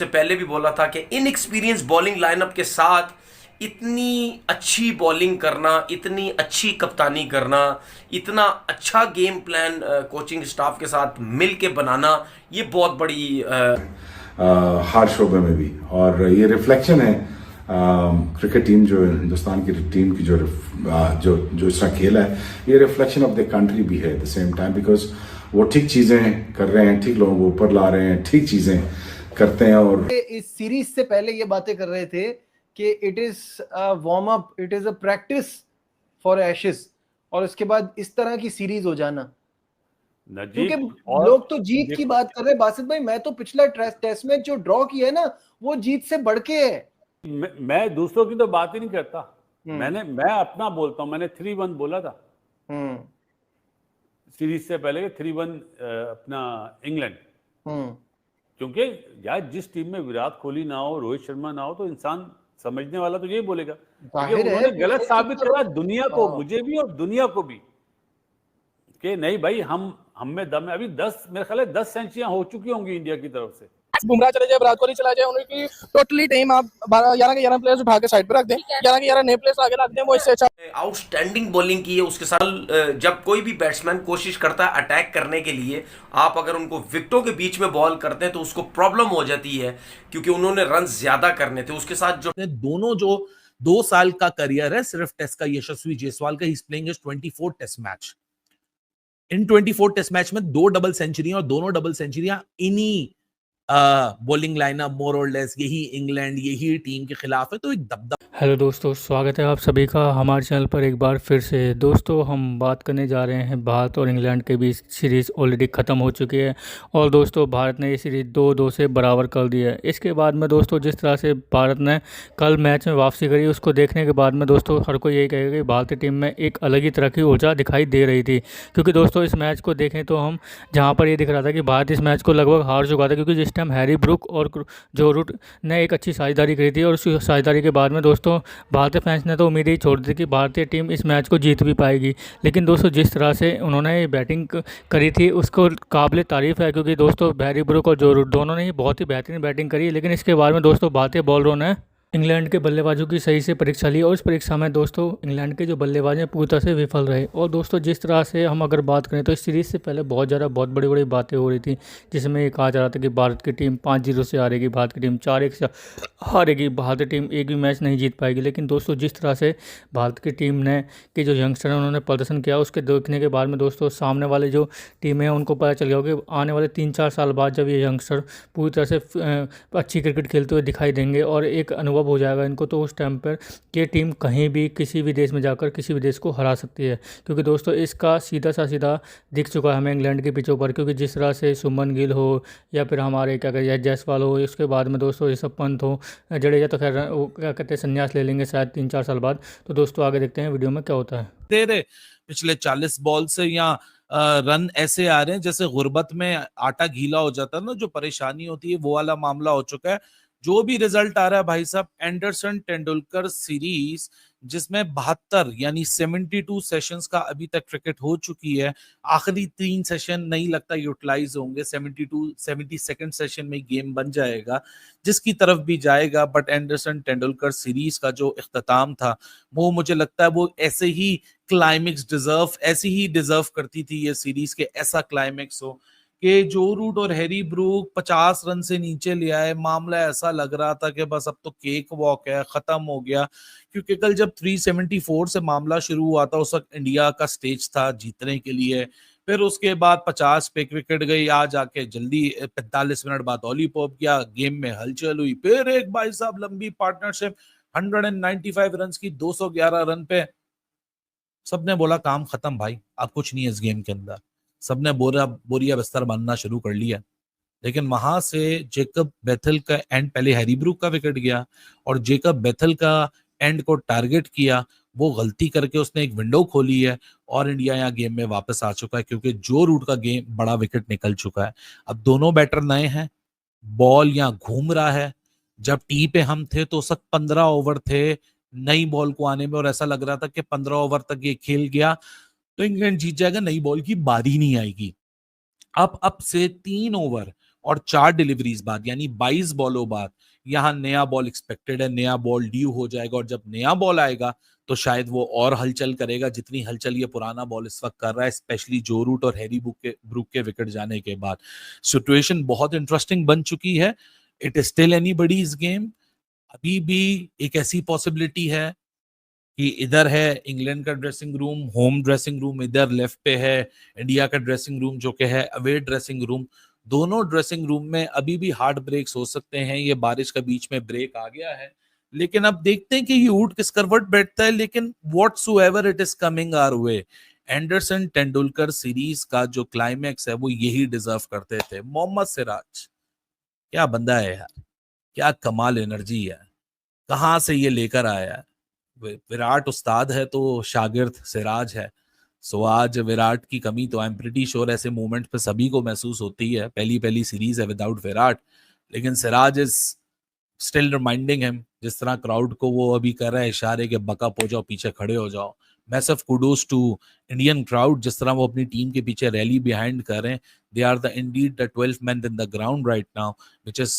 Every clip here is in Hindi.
से पहले भी बोला था कि इनएक्सपीरियंस बॉलिंग लाइनअप के साथ इतनी अच्छी बॉलिंग करना, इतनी अच्छी कप्तानी करना, इतना अच्छा गेम प्लान कोचिंग स्टाफ के साथ मिल के बनाना, ये बहुत बड़ी हार शोबे में भी। और ये रिफ्लेक्शन है क्रिकेट टीम जो हिंदुस्तान की टीम की जो इसका खेल है, ये रिफ्लेक्शन ऑफ द कंट्री भी है at the same time, because वो ठीक चीज़ें कर रहे हैं, ठीक लोगों को ऊपर ला रहे हैं, ठीक चीज़ें करते हैं। और इस सीरीज से पहले ये बातें कर रहे थे कि it is warm up, it is a practice for ashes, और इसके बाद इस तरह की सीरीज हो जाना, क्योंकि लोग तो जीत की बात कर रहे हैं। बासित भाई, मैं तो पिछला टेस्ट मैच जो ड्रॉ किया है ना, वो जीत से बढ़ के है। मैं दूसरों की तो बात ही नहीं करता, मैं अपना बोलता हूं। मैंने 3-1 बोला था सीरीज से पहले, 3-1 अपना इंग्लैंड। क्योंकि यार जिस टीम में विराट कोहली ना हो, रोहित शर्मा ना हो, तो इंसान समझने वाला तो यही बोलेगा कि उन्होंने गलत साबित करा दुनिया को, मुझे भी और दुनिया को भी, कि नहीं भाई हम में दम है। अभी 10 मेरे ख्याल है 10 सेंचुरियां हो चुकी होंगी इंडिया की तरफ से। बुमराह चले जाए, विराट कोहली चला जाए, उनकी टोटली टीम आप 11 के 11 प्लेयर्स उठा के साइड पे रख दें, 11 के 11 नए प्लेयर्स आगे रख दें, वो इससे अच्छा। आउटस्टैंडिंग बॉलिंग की है उसके साथ। जब कोई भी बैट्समैन कोशिश करता है अटैक करने के लिए, आप अगर उनको विकेटों के बीच में बॉल करते हैं तो उसको प्रॉब्लम हो जाती है, क्योंकि उन्होंने रन ज्यादा करने थे। उसके साथ जो दोनों जो 2 साल का करियर है सिर्फ टेस्ट का यशस्वी जायसवाल का, he is playing 24 test match. इन 24 टेस्ट मैच में 2 डबल सेंचुरी और दोनों डबल सेंचुरियां इन्हीं बॉलिंग लाइनअप मोर और लेस यही इंग्लैंड, यही टीम के खिलाफ है। तो एक दबदबा। हेलो दोस्तों, स्वागत है आप सभी का हमारे चैनल पर एक बार फिर से। दोस्तों हम बात करने जा रहे हैं भारत और इंग्लैंड के बीच। सीरीज़ ऑलरेडी ख़त्म हो चुकी है और दोस्तों भारत ने ये सीरीज़ 2-2 से बराबर कर दी है। इसके बाद में दोस्तों जिस तरह से भारत ने कल मैच में वापसी करी, उसको देखने के बाद में दोस्तों हर कोई यही कहेगा कि भारतीय टीम में एक अलग ही तरह की ऊर्जा दिखाई दे रही थी। क्योंकि दोस्तों इस मैच को देखें तो हम जहाँ पर ये दिख रहा था कि भारत इस मैच को लगभग हार चुका था, क्योंकि जिस टाइम हैरी ब्रूक और जो रूट ने एक अच्छी साझेदारी करी थी, और उस साझेदारी के बाद में दोस्तों भारतीय फैंस ने तो उम्मीद ही छोड़ दी कि भारतीय टीम इस मैच को जीत भी पाएगी। लेकिन दोस्तों जिस तरह से उन्होंने बैटिंग करी थी उसको काबिल तारीफ़ है, क्योंकि दोस्तों हैरी ब्रूक और जो रूट दोनों ने ही बहुत ही बेहतरीन बैटिंग करी। लेकिन इसके बाद में दोस्तों भारतीय बॉलरों ने इंग्लैंड के बल्लेबाजों की सही से परीक्षा ली, और इस परीक्षा में दोस्तों इंग्लैंड के जो बल्लेबाज हैं पूरी तरह से विफल रहे। और दोस्तों जिस तरह से हम अगर बात करें तो इस सीरीज़ से पहले बहुत बड़ी बड़ी बातें हो रही थी, जिसमें ये कहा जा रहा था कि भारत की टीम 5-0 से हारेगी, भारत की टीम 4-1 से हारेगी, भारतीय टीम एक भी मैच नहीं जीत पाएगी। लेकिन दोस्तों जिस तरह से भारत की टीम ने कि जो यंगस्टर हैं उन्होंने प्रदर्शन किया, उसके देखने के बाद में दोस्तों सामने वाले जो टीमें हैं उनको पता चल गया कि आने वाले 3-4 साल बाद जब ये यंगस्टर पूरी तरह से अच्छी क्रिकेट खेलते हुए दिखाई देंगे और एक अनुभव हो जाएगा इनको, तो उस टाइम पर ये टीम कहीं भी किसी भी देश में जाकर किसी भी देश को हरा सकती है। क्योंकि दोस्तों इसका सीधा दिख चुका है हमें इंग्लैंड के पिचों पर। क्योंकि जिस तरह से सुमन गिल हो या फिर हमारे क्या कहते हैं जायसवाल हो, इसके बाद में दोस्तों ऋषभ पंत हो, जडेजा तो खैर वो क्या कहते हैं संन्यास ले लेंगे शायद 3-4 साल बाद। तो दोस्तों आगे देखते हैं वीडियो में क्या होता है। दे रहे पिछले 40 बॉल से या रन ऐसे आ रहे हैं जैसे गुर्बत में आटा गीला हो जाता है ना, जो परेशानी होती है वो वाला मामला हो चुका है। जो भी रिजल्ट आ रहा है भाई साहब, एंडरसन तेंदुलकर सीरीज जिसमें 72 यानी 72 सेशंस का अभी तक क्रिकेट हो चुकी है। आखिरी 3 सेशन नहीं लगता यूटिलाइज होंगे, 72 सेशन में गेम बन जाएगा जिसकी तरफ भी जाएगा। बट एंडरसन तेंदुलकर सीरीज का जो इख्तिताम था वो मुझे लगता है वो ऐसे ही क्लाइमेक्स ऐसी ही डिजर्व करती थी ये सीरीज के, ऐसा क्लाइमेक्स हो कि जो रूट और हैरी ब्रूक 50 रन से नीचे ले आए। मामला ऐसा लग रहा था कि बस अब तो केक वॉक है, खत्म हो गया। क्योंकि कल जब 374 से मामला शुरू हुआ था उस वक्त इंडिया का स्टेज था जीतने के लिए। फिर उसके बाद 50 पे विकेट गई, आज आके जल्दी 45 मिनट बाद ऑली पॉप किया, गेम में हलचल हुई। फिर एक भाई साहब लंबी पार्टनरशिप 195 रन की 211 रन पे सबने बोला काम खत्म भाई, अब कुछ नहीं है इस गेम के अंदर। सबने बोरिया बिस्तर बांधना शुरू कर लिया। लेकिन वहां से जेकब बेथल का एंड, पहले हैरी ब्रूक का विकेट गया और जेकब बेथल का एंड को टारगेट किया, वो गलती करके उसने एक विंडो खोली है और इंडिया यहाँ गेम में वापस आ चुका है। क्योंकि जो रूट का गेम बड़ा विकेट निकल चुका है। अब दोनों बैटर नए हैं, बॉल यहाँ घूम रहा है। जब टी पे हम थे तो उस वक्त 15 ओवर थे नई बॉल को आने में, और ऐसा लग रहा था कि 15 ओवर तक ये खेल गया तो इंग्लैंड जीत जाएगा, नई बॉल की बारी नहीं आएगी। अब से 3 ओवर और 4 डिलीवरीज बाद यानी 22 बॉलों बाद यहाँ नया बॉल एक्सपेक्टेड है, नया बॉल ड्यू हो जाएगा और जब नया बॉल आएगा तो शायद वो और हलचल करेगा जितनी हलचल ये पुराना बॉल इस वक्त कर रहा है, स्पेशली जो रूट और हैरी ब्रूक के विकेट जाने के बाद। सिचुएशन बहुत इंटरेस्टिंग बन चुकी है। It is still anybody's game. अभी भी एक ऐसी पॉसिबिलिटी है कि इधर है इंग्लैंड का dressing room, home dressing room, इधर लेफ्ट पे है इंडिया का ड्रेसिंग रूम जो कि है अवे ड्रेसिंग रूम। दोनों ड्रेसिंग रूम में अभी भी हार्ड ब्रेक्स हो सकते हैं। ये बारिश का बीच में ब्रेक आ गया है, लेकिन अब देखते हैं कि ये ऊंट किस करवट बैठता है। लेकिन whatsoever it is coming our way, Anderson Tendulkar series का जो क्लाइमैक्स है वो यही डिजर्व करते थे। मोहम्मद सिराज क्या बंदा है यार, क्या कमाल एनर्जी है, कहाँ से ये लेकर आया है। विराट उस्ताद है तो शागिर्द सिराज है। सो आज विराट की कमी तो आई एम प्रीटी श्योर ऐसे मोमेंट पे सभी को महसूस होती है। पहली सीरीज है विदाउट विराट, लेकिन Siraj is still reminding him, जिस तरह क्राउड को वो अभी कर रहा है इशारे के बकअप हो जाओ, पीछे खड़े हो जाओ। Massive kudos to Indian crowd, जिस तरह वो अपनी टीम के पीछे रैली बिहाइंड कर रहे हैं। They are indeed the 12th men in the ground right now, which is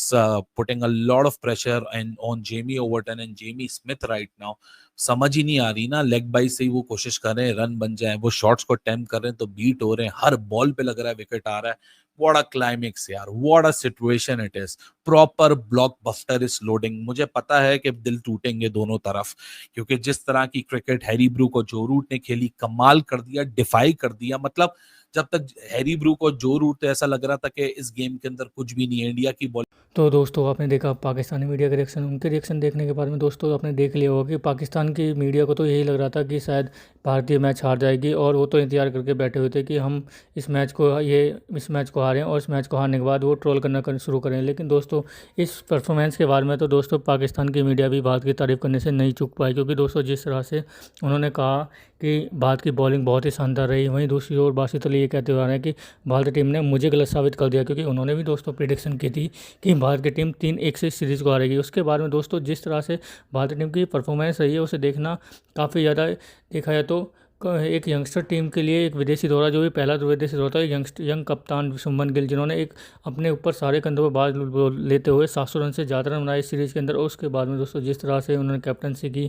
putting a lot of pressure on Jamie Overton and Jamie Smith right now. समझ ही नहीं आ रही ना, लेग बाई से ही वो कोशिश कर रहे हैं रन बन जाए, वो शॉट्स को अटेम्प्ट कर रहे हैं तो बीट हो रहे हैं, हर बॉल पे लग रहा है विकेट आ रहा है। What a climax यार, what a situation it is, proper blockbuster is loading। मुझे पता है कि दिल टूटेंगे दोनों तरफ, क्योंकि जिस तरह की क्रिकेट हैरी ब्रूक और जो रूट ने खेली, कमाल कर दिया, डिफाई कर दिया। मतलब जब तक हैरी ब्रूक और जो रूट, तो ऐसा लग रहा था कि इस गेम के अंदर कुछ भी नहीं है। इंडिया की बॉल तो दोस्तों आपने देखा पाकिस्तानी मीडिया का रिएक्शन। उनके रिएक्शन देखने के बाद में दोस्तों आपने देख लिया होगा कि पाकिस्तान की मीडिया को तो यही लग रहा था कि शायद भारतीय मैच हार जाएगी, और वो तो इंतजार करके बैठे हुए थे कि हम इस मैच को हारें और इस मैच को हारने के बाद वो ट्रोल करना शुरू करें। लेकिन दोस्तों इस परफॉर्मेंस के बारे में तो दोस्तों पाकिस्तान की मीडिया भी भारत की तारीफ़ करने से नहीं चूक पाई, क्योंकि दोस्तों जिस तरह से उन्होंने कहा कि भारत की बॉलिंग बहुत ही शानदार रही, वहीं दूसरी ओर बासित अली ये कहते हुए आ रहे हैं कि भारतीय टीम ने मुझे गलत साबित कर दिया, क्योंकि उन्होंने भी दोस्तों प्रेडिक्शन की थी कि भारत की टीम 3-1 से सीरीज़ को हारेगी। उसके बाद में दोस्तों जिस तरह से भारतीय टीम की परफॉर्मेंस रही है उसे देखना काफ़ी ज़्यादा, देखा जाए तो एक यंगस्टर टीम के लिए एक विदेशी दौरा, जो भी पहला विदेशी दौरा था, यंग कप्तान शुभमन गिल जिन्होंने एक अपने ऊपर सारे कंधों पर बाज लेते हुए 700 रन से ज़्यादा रन बनाए इस सीरीज़ के अंदर। और उसके बाद में दोस्तों जिस तरह से उन्होंने कैप्टनसी की,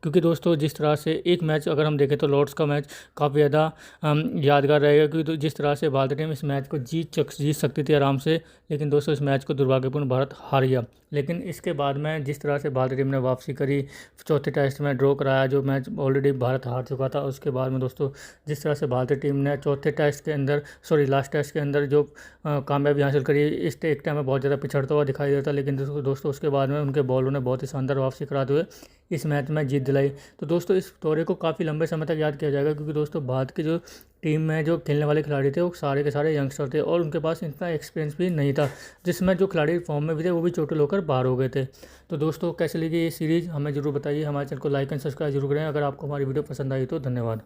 क्योंकि दोस्तों जिस तरह से एक मैच अगर हम देखें तो लॉर्ड्स का मैच काफ़ी ज़्यादा यादगार रहेगा, क्योंकि तो जिस तरह से भारतीय टीम इस मैच को जीत सकती थी आराम से, लेकिन दोस्तों इस मैच को दुर्भाग्यपूर्ण भारत हार गया। लेकिन इसके बाद में जिस तरह से भारतीय टीम ने वापसी करी, चौथे टेस्ट में ड्रॉ कराया जो मैच ऑलरेडी भारत हार चुका था। उसके बाद में दोस्तों जिस तरह से भारतीय टीम ने लास्ट टेस्ट के अंदर जो कामयाबी हासिल करी, इस एक टाइम में बहुत ज़्यादा पिछड़ता हुआ दिखाई देता, लेकिन दोस्तों उसके बाद में उनके बॉलरों ने बहुत ही शानदार वापसी कराते हुए इस मैच में जीत दिलाई। तो दोस्तों इस दौरे को काफ़ी लंबे समय तक याद किया जाएगा, क्योंकि दोस्तों भारत की जो टीम में जो खेलने वाले खिलाड़ी थे वो सारे के सारे यंगस्टर थे, और उनके पास इतना एक्सपीरियंस भी नहीं था, जिसमें जो खिलाड़ी फॉर्म में भी थे वो भी चोटिल होकर बाहर हो गए थे। तो दोस्तों कैसे लगी ये सीरीज़ हमें ज़रूर बताइए, हमारे चैनल को लाइक एंड सब्सक्राइब जरूर करें। अगर आपको हमारी वीडियो पसंद आई तो धन्यवाद।